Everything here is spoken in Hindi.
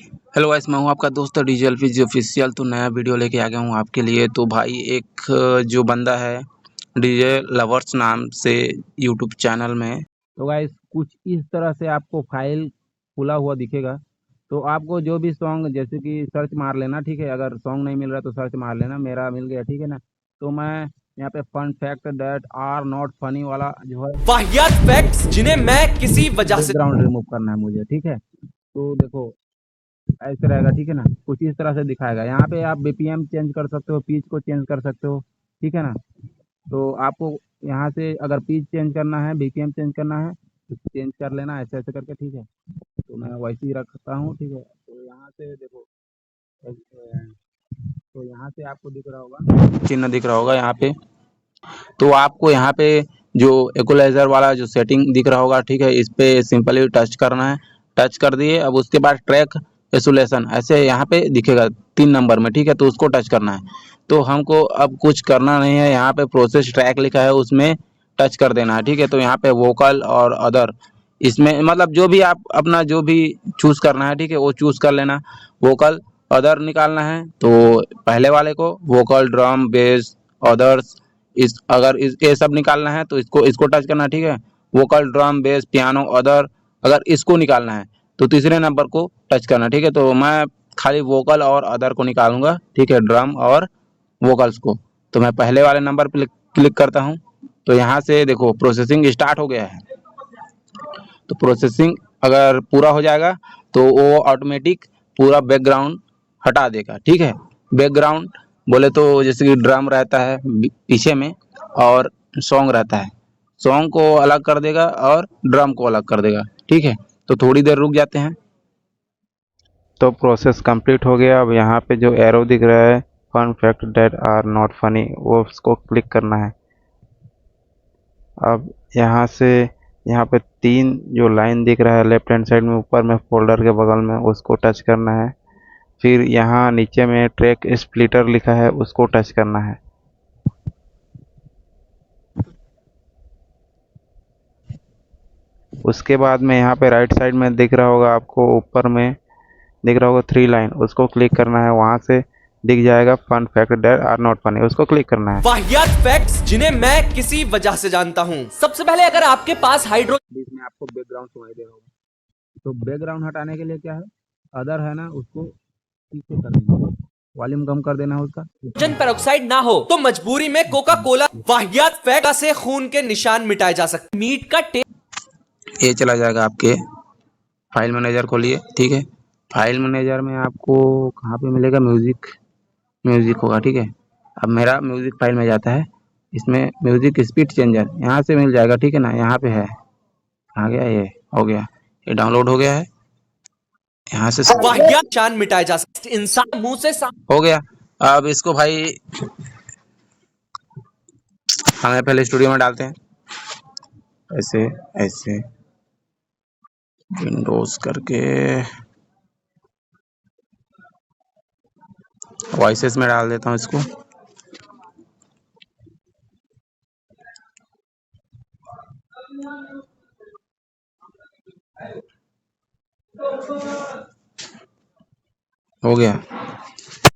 हेलो गाइस, मैं हूं आपका दोस्त डीजे एलपीजी ऑफिशियल। तो नया वीडियो लेके आ गया हूं आपके लिए। तो भाई एक जो बंदा है डीजे लवर्स नाम से यूट्यूब चैनल में, तो गाइस कुछ इस तरह से आपको फाइल खुला हुआ दिखेगा। तो आपको जो भी सॉन्ग जैसे कि सर्च मार लेना, ठीक है। अगर सॉन्ग नहीं मिल रहा तो सर्च मार लेना, मेरा मिल गया, ठीक है ना। तो मैं यहाँ पे fun fact that are not funny वाला जो है वाहियात फैक्ट्स जिन्हें मैं किसी वजह से बैकग्राउंड रिमूव करना है मुझे, ठीक है। तो देखो ऐसे रहेगा, ठीक है ना। कुछ इस तरह से दिखाएगा। यहाँ पे आप बीपीएम चेंज कर सकते हो, पिच को चेंज कर सकते हो, ठीक है ना। तो आपको यहाँ से अगर पिच चेंज करना है, बीपीएम चेंज करना है तो चेंज कर लेना ऐसे ऐसे करके, ठीक है। तो मैं वैसे ही रखता हूँ, ठीक है। तो यहाँ से देखो, तो यहाँ से आपको दिख रहा होगा, चिन्ह दिख रहा होगा यहाँ पे। तो आपको यहाँ पे जो इक्वलाइजर वाला जो सेटिंग दिख रहा होगा, ठीक है, इस पे सिंपली टच करना है। टच कर दिए, अब उसके बाद ट्रैक एसोलेशन ऐसे यहाँ पे दिखेगा 3 नंबर में, ठीक है। तो उसको टच करना है। तो हमको अब कुछ करना नहीं है, यहाँ पे प्रोसेस ट्रैक लिखा है उसमें टच कर देना है, ठीक है। तो यहाँ पे वोकल और अदर, इसमें मतलब जो भी आप अपना जो भी चूज करना है, ठीक है, वो चूज कर लेना। वोकल अदर निकालना है तो पहले वाले को वोकल ड्रम बेस अदर्स, इस अगर ये सब निकालना है तो इसको इसको टच करना है, ठीक है। Vocal drum base piano other, अगर इसको निकालना है तो तीसरे नंबर को टच करना है, ठीक है। तो मैं खाली वोकल और अदर को निकालूंगा, ठीक है, ड्रम और वोकल्स को। तो मैं पहले वाले नंबर पर क्लिक करता हूँ। तो यहाँ से देखो प्रोसेसिंग स्टार्ट हो गया है। तो प्रोसेसिंग अगर पूरा हो जाएगा तो वो ऑटोमेटिक पूरा बैकग्राउंड हटा देगा, ठीक है। बैकग्राउंड बोले तो जैसे कि ड्रम रहता है पीछे में और सॉन्ग रहता है, सॉन्ग को अलग कर देगा और ड्रम को अलग कर देगा, ठीक है। तो थोड़ी देर रुक जाते हैं। तो प्रोसेस कंप्लीट हो गया। अब यहाँ पे जो एरो दिख रहा है fun fact that are not funny, वो उसको क्लिक करना है। अब यहाँ से यहाँ पे 3 जो लाइन दिख रहा है लेफ्ट हैंड साइड में ऊपर में फोल्डर के बगल में, उसको टच करना है। फिर यहाँ नीचे में ट्रैक स्प्लिटर लिखा है, उसको टच करना है। उसके बाद में यहाँ पे राइट साइड में दिख रहा होगा आपको, ऊपर में दिख रहा होगा 3 लाइन, उसको क्लिक करना है। वहाँ से दिख जाएगा fun fact that are not funny, उसको क्लिक करना है। वाहियात फैक्ट्स जिन्हें मैं किसी वजह से जानता हूँ। सबसे पहले अगर आपके पास हाइड्रो बीच में आपको बैकग्राउंड सुनाई दे रहा होगा। तो बैकग्राउंड हटाने के लिए क्या है, अदर है ना, उसको पीछे कर देना, वॉल्यूम कम कर देना है उसका। हाइड्रोजन पेरोक्साइड ना हो तो मजबूरी में कोका कोला। वाहियात फैक्ट से खून के निशान मिटाए जा सकते। मीट का ये चला जाएगा आपके फाइल मैनेजर खोलिए, ठीक है। फाइल मैनेजर में आपको कहाँ पे मिलेगा, म्यूजिक, म्यूजिक होगा, ठीक है। अब मेरा म्यूजिक फाइल में जाता है, इसमें म्यूजिक स्पीड चेंजर यहाँ से मिल जाएगा, ठीक है ना। यहाँ पे है, आ गया, ये हो गया, ये डाउनलोड हो गया है। यहाँ से वाहियात निशान मिटाए जा सकते। इंसान मुंह से हो गया। अब इसको भाई हमें पहले स्टूडियो में डालते हैं, ऐसे ऐसे विंडोज करके वॉइसेस में डाल देता हूँ इसको। हो गया।